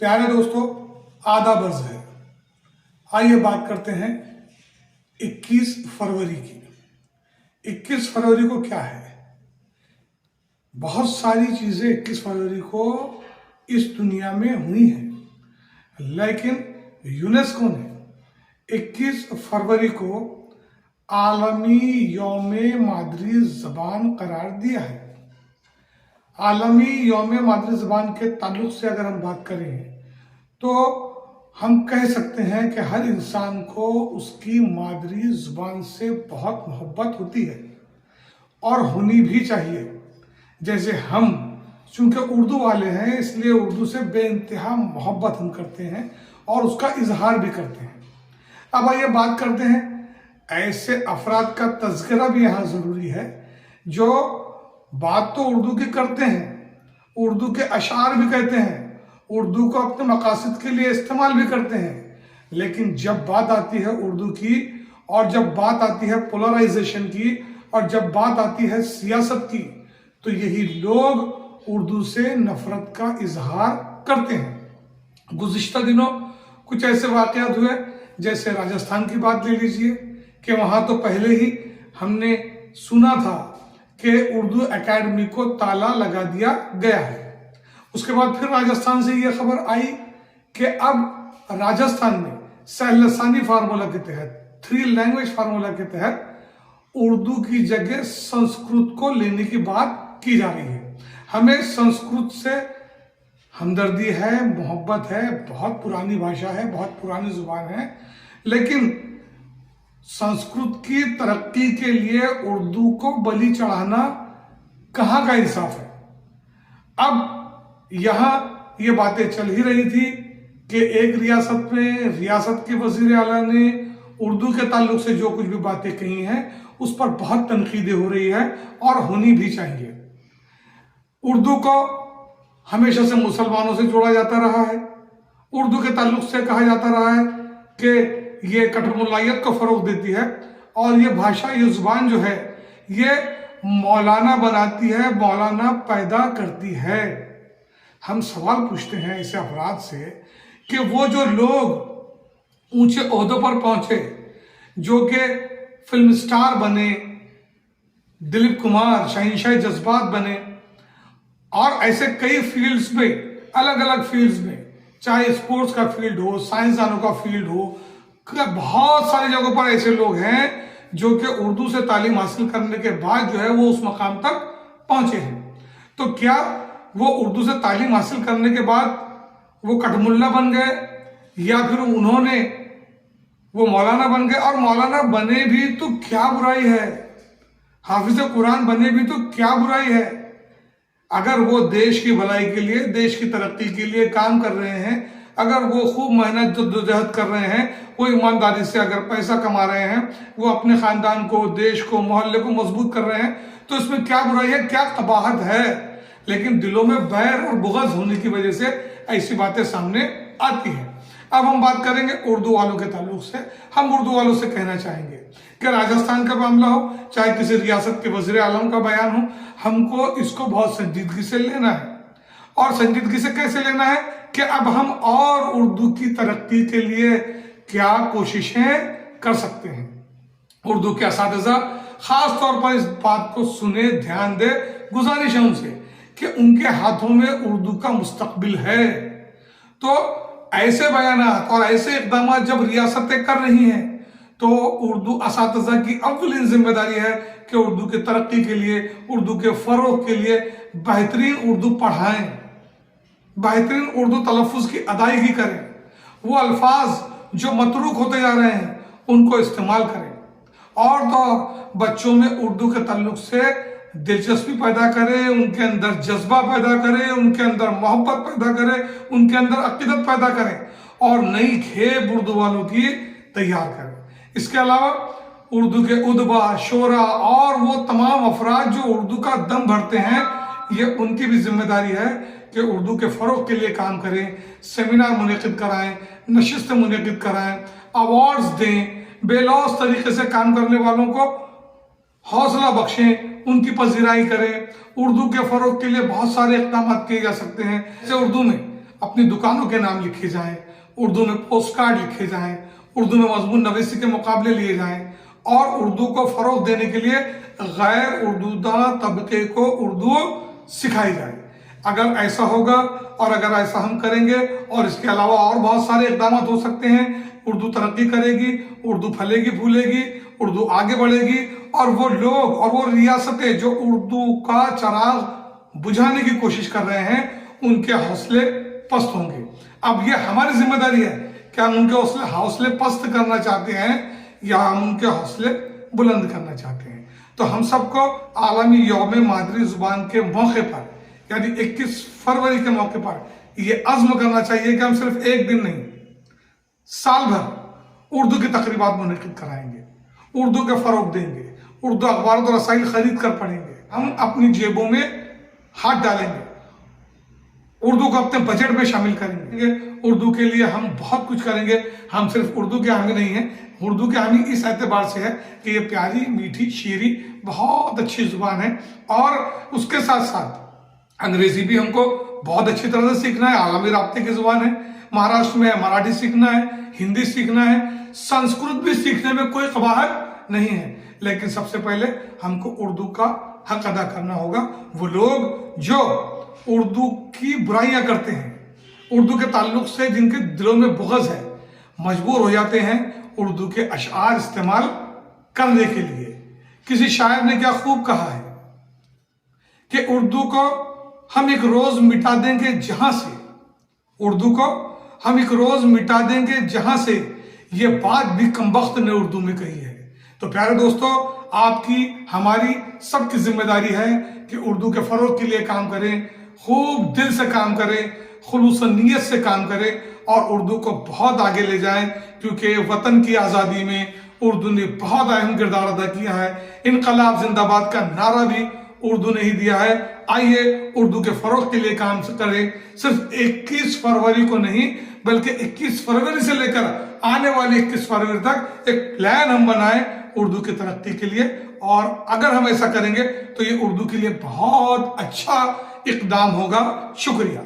प्यारे दोस्तों, आदाब अर्ज़ है। आइए बात करते हैं 21 फरवरी की। 21 फरवरी को क्या है? बहुत सारी चीज़ें 21 फरवरी को इस दुनिया में हुई हैं, लेकिन यूनेस्को ने 21 फरवरी को आलमी यौम मादरी ज़बान करार दिया है। आलमी यौम मादरी ज़बान के ताल्लुक़ से अगर हम बात करें तो हम कह सकते हैं कि हर इंसान को उसकी मादरी ज़बान से बहुत मोहब्बत होती है और होनी भी चाहिए। जैसे हम चूँकि उर्दू वाले हैं, इसलिए उर्दू से बेइंतहा मोहब्बत हम करते हैं और उसका इजहार भी करते हैं। अब आइए बात करते हैं, ऐसे अफराद का तज़किरा भी यहाँ ज़रूरी है जो बात तो उर्दू की करते हैं, उर्दू के अशार भी कहते हैं, उर्दू को अपने मकासद के लिए इस्तेमाल भी करते हैं, लेकिन जब बात आती है उर्दू की और जब बात आती है पोलराइजेशन की और जब बात आती है सियासत की, तो यही लोग उर्दू से नफरत का इजहार करते हैं। गुज़िश्ता दिनों कुछ ऐसे वाक़यात हुए, जैसे राजस्थान की बात ले लीजिए कि वहाँ तो पहले ही हमने सुना था कि उर्दू एकेडमी को ताला लगा दिया गया है। उसके बाद फिर राजस्थान से ये खबर आई कि अब राजस्थान में सहलसानी फार्मूला के तहत, 3 लैंग्वेज फार्मूला के तहत उर्दू की जगह संस्कृत को लेने की बात की जा रही है। हमें संस्कृत से हमदर्दी है, मोहब्बत है, बहुत पुरानी भाषा है, बहुत पुरानी जुबान है, लेकिन संस्कृत की तरक्की के लिए उर्दू को बलि चढ़ाना कहाँ का इंसाफ है? अब यहाँ ये बातें चल ही रही थी कि एक रियासत में रियासत के वजीर आला ने उर्दू के ताल्लुक से जो कुछ भी बातें कही हैं उस पर बहुत तनकीदें हो रही है और होनी भी चाहिए। उर्दू को हमेशा से मुसलमानों से जोड़ा जाता रहा है। उर्दू के ताल्लुक से कहा जाता रहा है कि ये कटरमुल्लाहियत को फरोग देती है और ये भाषा, ये जुबान जो है, ये मौलाना बनाती है, मौलाना पैदा करती है। हम सवाल पूछते हैं ऐसे अफराद से कि वो जो लोग ऊंचे ओहदों पर पहुंचे, जो कि फिल्म स्टार बने, दिलीप कुमार शहंशाह जज्बात बने, और ऐसे कई फील्ड्स में, अलग अलग फील्ड्स में, चाहे स्पोर्ट्स का फील्ड हो, साइंसदानों का फील्ड हो, बहुत सारी जगहों पर ऐसे लोग हैं जो कि उर्दू से तालीम हासिल करने के बाद जो है वो उस मकाम तक पहुंचे हैं। तो क्या वो उर्दू से तालीम हासिल करने के बाद वो कटमुल्ला बन गए या फिर उन्होंने वो मौलाना बन गए? और मौलाना बने भी तो क्या बुराई है, हाफिज कुरान बने भी तो क्या बुराई है? अगर वो देश की भलाई के लिए, देश की तरक्की के लिए काम कर रहे हैं, अगर वो खूब मेहनत जद्दोजहद कर रहे हैं, वो ईमानदारी से अगर पैसा कमा रहे हैं, वो अपने खानदान को, देश को, मोहल्ले को मजबूत कर रहे हैं, तो इसमें क्या बुराई है, क्या कबाहत है? लेकिन दिलों में बैर और बुग़्ज़ होने की वजह से ऐसी बातें सामने आती हैं। अब हम बात करेंगे उर्दू वालों के ताल्लुक से। हम उर्दू वालों से कहना चाहेंगे कि राजस्थान का मामला हो, चाहे किसी रियासत के वज़ीर आलम का बयान हो, हमको इसको बहुत संजीदगी से लेना है। और संजीदगी से कैसे लेना है कि अब हम और उर्दू की तरक्की के लिए क्या कोशिशें कर सकते हैं। उर्दू के असातिज़ा खास तौर पर इस बात को सुने, ध्यान दे, गुजारिश है उनसे कि उनके हाथों में उर्दू का मुस्तकबिल है। तो ऐसे बयानात और ऐसे इक़दाम जब रियासतें कर रही हैं तो उर्दू असातिज़ा की अव्वलीन जिम्मेदारी है कि उर्दू की तरक्की के लिए, उर्दू के फ़रोग़ के लिए बेहतरीन उर्दू पढ़ाएं, बेहतरीन उर्दू तलफ़्फ़ुज़ की अदायगी करें, वो अल्फाज जो मतरूक होते जा रहे हैं उनको इस्तेमाल करें, और तो बच्चों में उर्दू के ताल्लुक से दिलचस्पी पैदा करें, उनके अंदर जज्बा पैदा करें, उनके अंदर मोहब्बत पैदा करें, उनके अंदर अक़ीदत पैदा करें और नई खेप उर्दू वालों की तैयार करें। इसके अलावा उर्दू के उदबा, शोरा और वो तमाम अफराद जो उर्दू का दम भरते हैं, ये उनकी भी जिम्मेदारी है कि उर्दू के फ़रोग़ के लिए काम करें, सेमिनार मुनक़िद कराएं, नशिस्तें मुनक़िद कराएं, अवार्ड्स दें, बेलौस तरीके से काम करने वालों को हौसला बख्शें, उनकी पजीराई करें। उर्दू के फ़रोग़ के लिए बहुत सारे इक़दाम किए जा सकते हैं। जैसे उर्दू में अपनी दुकानों के नाम लिखे जाएं, उर्दू में पोस्ट कार्ड लिखे जाएं, उर्दू में मजमून नवीसी के मुकाबले लिए जाएं और उर्दू को फरोग देने के लिए गैर उर्दूदा तबके को उर्दू सिखाई जाए। अगर ऐसा होगा और अगर ऐसा हम करेंगे, और इसके अलावा और बहुत सारे इकदाम हो सकते हैं, उर्दू तरक्की करेगी, उर्दू फलेगी फूलेगी, उर्दू आगे बढ़ेगी और वो लोग और वो रियासतें जो उर्दू का चिराग बुझाने की कोशिश कर रहे हैं उनके हौसले पस्त होंगे। अब ये हमारी जिम्मेदारी है कि हम उनके हौसले पस्त करना चाहते हैं या हम उनके हौसले बुलंद करना चाहते हैं। तो हम सबको आलमी यौम मादरी जुबान के मौके पर यानी 21 फरवरी के मौके पर ये अज़्म करना चाहिए कि हम सिर्फ एक दिन नहीं, साल भर उर्दू की तकरीबात मुनक़िद कराएंगे, उर्दू के फरोग देंगे, उर्दू अखबार और रसाइल खरीद कर पढ़ेंगे, हम अपनी जेबों में हाथ डालेंगे, उर्दू को अपने बजट में शामिल करेंगे, उर्दू के लिए हम बहुत कुछ करेंगे। हम सिर्फ उर्दू के हामी नहीं हैं, उर्दू के हामी इस एतबार से है कि ये प्यारी मीठी शीरी बहुत अच्छी जुबान है और उसके साथ साथ अंग्रेजी भी हमको बहुत अच्छी तरह से सीखना है, आलमी राब्ते की जुबान है। महाराष्ट्र में मराठी सीखना है, हिंदी सीखना है, संस्कृत भी सीखने में कोई कबाहत नहीं है, लेकिन सबसे पहले हमको उर्दू का हक अदा करना होगा। वो लोग जो उर्दू की बुराइयां करते हैं, उर्दू के ताल्लुक से जिनके दिलों में बुग़्ज़ है, मजबूर हो जाते हैं उर्दू के अशआर इस्तेमाल करने के लिए। किसी शायर ने क्या खूब कहा है कि उर्दू को हम एक रोज मिटा देंगे जहां से, उर्दू को हम एक रोज मिटा देंगे जहां से, ये बात भी कमबख्त ने उर्दू में कही है। तो प्यारे दोस्तों, आपकी हमारी सबकी जिम्मेदारी है कि उर्दू के फरोग के लिए काम करें, खूब दिल से काम करें, खुलूस नीयत से काम करें और उर्दू को बहुत आगे ले जाएं, क्योंकि वतन की आज़ादी में उर्दू ने बहुत अहम किरदार अदा किया है। इनकलाब जिंदाबाद का नारा भी उर्दू ने ही दिया है। आइए उर्दू के फरोग के लिए काम करें, सिर्फ 21 फरवरी को नहीं बल्कि 21 फरवरी से लेकर आने वाले 21 फरवरी तक एक प्लान हम बनाएं उर्दू की तरक्की के लिए। और अगर हम ऐसा करेंगे तो ये उर्दू के लिए बहुत अच्छा इकदाम होगा। शुक्रिया।